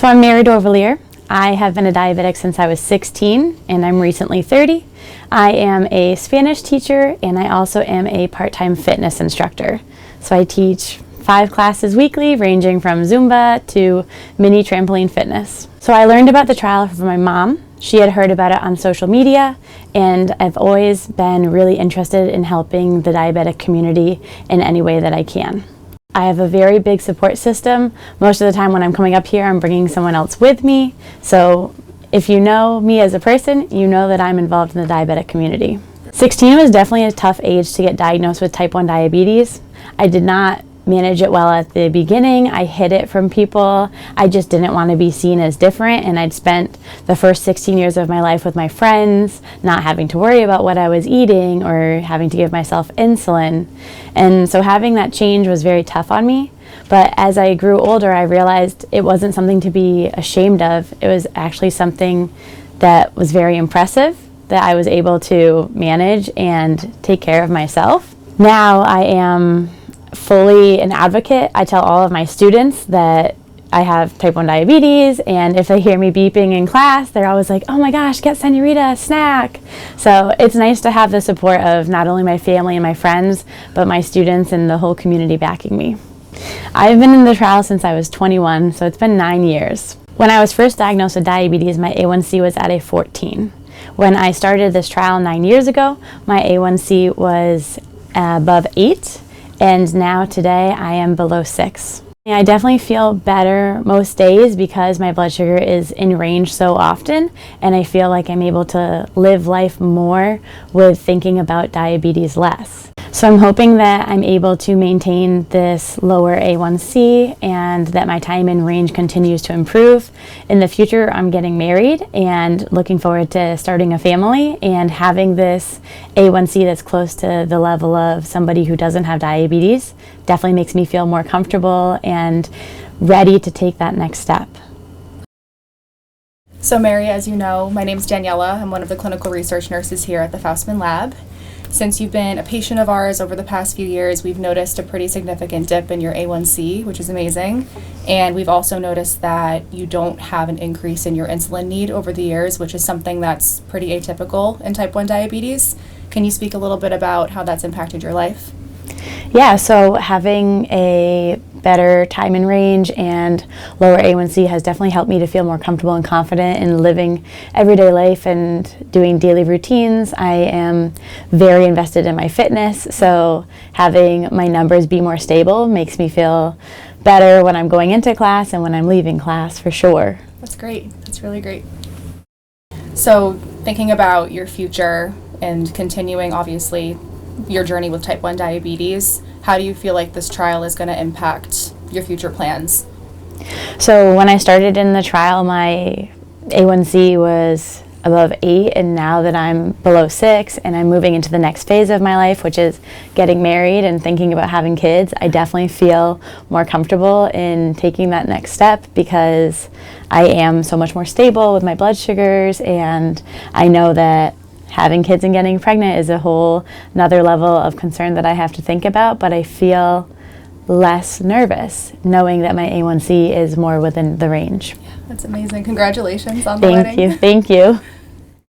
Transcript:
So I'm Mary Dorvalier. I have been a diabetic since I was 16 and I'm recently 30. I am a Spanish teacher and I also am a part-time fitness instructor. So I teach 5 classes weekly ranging from Zumba to mini trampoline fitness. So I learned about the trial from my mom. She had heard about it on social media and I've always been really interested in helping the diabetic community in any way that I can. I have a very big support system. Most of the time when I'm coming up here, I'm bringing someone else with me. So if you know me as a person, you know that I'm involved in the diabetic community. 16 was definitely a tough age to get diagnosed with type 1 diabetes. I did not manage it well at the beginning. I hid it from people. I just didn't want to be seen as different, and I'd spent the first 16 years of my life with my friends, not having to worry about what I was eating or having to give myself insulin. And so having that change was very tough on me. But as I grew older, I realized it wasn't something to be ashamed of. It was actually something that was very impressive, that I was able to manage and take care of myself. Now I am fully an advocate. I tell all of my students that I have type 1 diabetes, and if they hear me beeping in class, they're always like, oh my gosh, get Senorita a snack. So it's nice to have the support of not only my family and my friends, but my students and the whole community backing me. I've been in the trial since I was 21, so it's been 9 years. When I was first diagnosed with diabetes, my A1C was at a 14. When I started this trial 9 years ago, my A1C was above 8. And now today I am below 6. I definitely feel better most days because my blood sugar is in range so often, and I feel like I'm able to live life more with thinking about diabetes less. So I'm hoping that I'm able to maintain this lower A1C and that my time in range continues to improve. In the future, I'm getting married and looking forward to starting a family, and having this A1C that's close to the level of somebody who doesn't have diabetes definitely makes me feel more comfortable and ready to take that next step. So Mary, as you know, my name is Daniela. I'm one of the clinical research nurses here at the Faustman lab. Since you've been a patient of ours over the past few years, we've noticed a pretty significant dip in your A1C, which is amazing. And we've also noticed that you don't have an increase in your insulin need over the years, which is something that's pretty atypical in type 1 diabetes. Can you speak a little bit about how that's impacted your life? Yeah, so having a better time in range and lower A1C has definitely helped me to feel more comfortable and confident in living everyday life and doing daily routines. I am very invested in my fitness, so having my numbers be more stable makes me feel better when I'm going into class and when I'm leaving class, for sure. That's great. That's really great. So thinking about your future and continuing, obviously, your journey with type 1 diabetes, how do you feel like this trial is going to impact your future plans? So when I started in the trial, my A1C was above 8, and now that I'm below 6 and I'm moving into the next phase of my life, which is getting married and thinking about having kids, I definitely feel more comfortable in taking that next step because I am so much more stable with my blood sugars, and I know that having kids and getting pregnant is a whole another level of concern that I have to think about, but I feel less nervous knowing that my A1C is more within the range. Yeah, that's amazing. Congratulations on the wedding. Thank you.